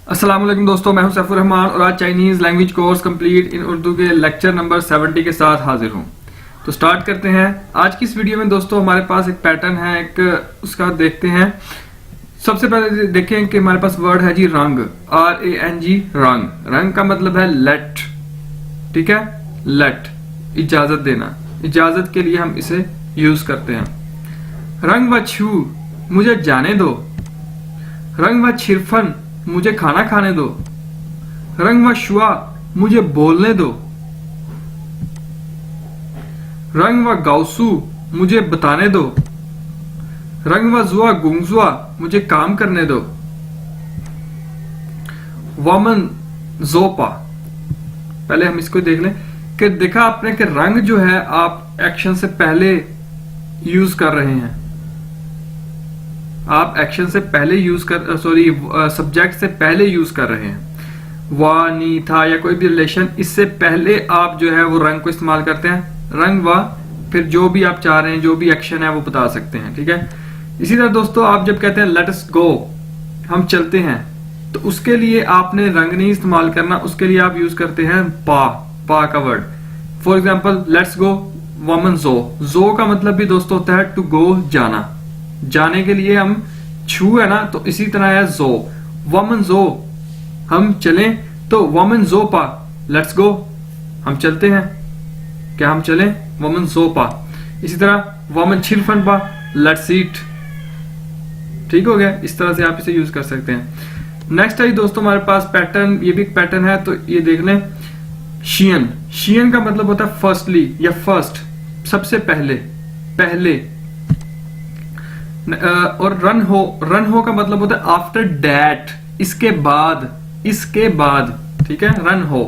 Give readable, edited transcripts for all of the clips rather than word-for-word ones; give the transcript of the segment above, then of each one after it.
अस्सलाम वालेकुम दोस्तों, मैं हूं सैफुर रहमान और आज Chinese language course complete in Urdu के लेक्चर नंबर 70 के साथ हाजिर हूं। तो स्टार्ट करते हैं आज की इस वीडियो में। दोस्तों हमारे पास एक पैटर्न है, एक उसका देखते हैं। सबसे पहले देखें कि हमारे पास वर्ड है जी रंग, RANG, रंग। रंग का मतलब है लेट, ठीक है, लेट, इजाजत देना। इजाजत के लिए हम इसे यूज करते हैं। रंग व छू, मुझे जाने दो। रंग व छिरफन, मुझे खाना खाने दो। रंग व शुआ, मुझे बोलने दो। रंग व गाउसू, मुझे बताने दो। रंग व जुआ गुंगजुआ, मुझे काम करने दो। वमन जोपा, पहले हम इसको देख लें कि देखा आपने कि रंग जो है आप एक्शन से पहले यूज कर रहे हैं। आप एक्शन से पहले यूज कर सब्जेक्ट से पहले यूज कर रहे हैं। वाह, नी, था या कोई भी रिलेशन, इससे पहले आप जो है वो रंग को इस्तेमाल करते हैं। रंग व फिर जो भी आप चाह रहे हैं, जो भी एक्शन है वो बता सकते हैं, ठीक है। इसी तरह दोस्तों आप जब कहते हैं लेट अस गो, हम चलते हैं, तो उसके लिए आपने रंग नहीं इस्तेमाल करना, उसके लिए आप यूज करते हैं पा का word. For example let's go वमन जो का मतलब भी दोस्तों होता है टू गो, जाना। जाने के लिए हम छू है ना, तो इसी तरह है जो। वमन जो, हम चलें, तो वमन जो पा, लेट्स गो, हम चलते हैं, क्या हम चलें, वमन जो पा। इसी तरह वमन छिरफन पा, लेट्स ईट, ठीक हो गया। इस तरह से आप इसे यूज कर सकते हैं। नेक्स्ट है दोस्तों हमारे पास पैटर्न, ये भी एक पैटर्न है, तो ये देख लें। शियन, शियन का मतलब होता है फर्स्टली या फर्स्ट, सबसे पहले, पहले। और रन हो का मतलब होता है आफ्टर डैट, इसके बाद, इसके बाद, ठीक है, रन हो।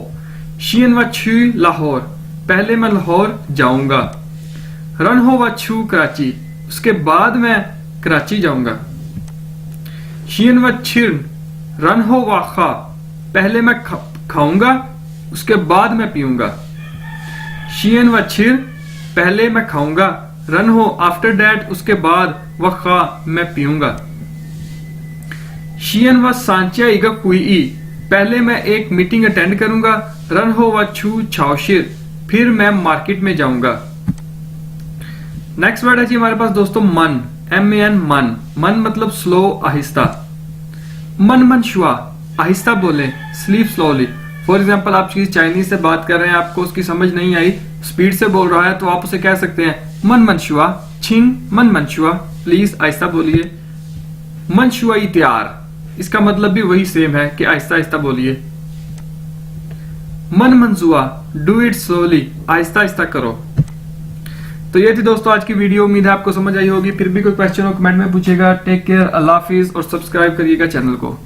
शियन व छू लाहौर, पहले मैं लाहौर जाऊंगा। रन हो व छू कराची, उसके बाद मैं कराची जाऊंगा। शियन व छिर, रन हो व खा, पहले मैं खाऊंगा, उसके बाद मैं पीऊंगा। शियन व छिर, पहले मैं खाऊंगा। रन हो आफ्टर डैट, उसके बाद, व खा, मैं पीऊंगा। शियन व सांचिया इगा कुई, पहले मैं एक मीटिंग अटेंड करूंगा। रन हो व छू छाओशिर, फिर मैं मार्केट में जाऊंगा। नेक्स्ट वर्ड है जी हमारे पास दोस्तों मन, MAN, मन। मन मतलब स्लो, आहिस्ता। मन मन शुआ, आहिस्ता बोले, स्लीप स्लोली। फॉर एग्जाम्पल आप किसी चाइनीज से बात कर रहे हैं, आपको उसकी समझ नहीं आई, स्पीड से बोल रहा है, तो आप उसे कह सकते हैं मन मन शुआ, छिंग मन मन शुआ, प्लीज आहिस्ता बोलिए। मन शुआ तैयार, इसका मतलब भी वही सेम है कि आहिस्ता आहिस्ता बोलिए। मन मंजुआ, do it slowly, Aahista Aahista करो। तो ये थी दोस्तों आज की वीडियो, उम्मीद है आपको समझ आई होगी। फिर भी कोई क्वेश्चन हो कमेंट में पूछेगा। टेक केयर, अल्लाह हाफिज और सब्सक्राइब करिएगा चैनल को।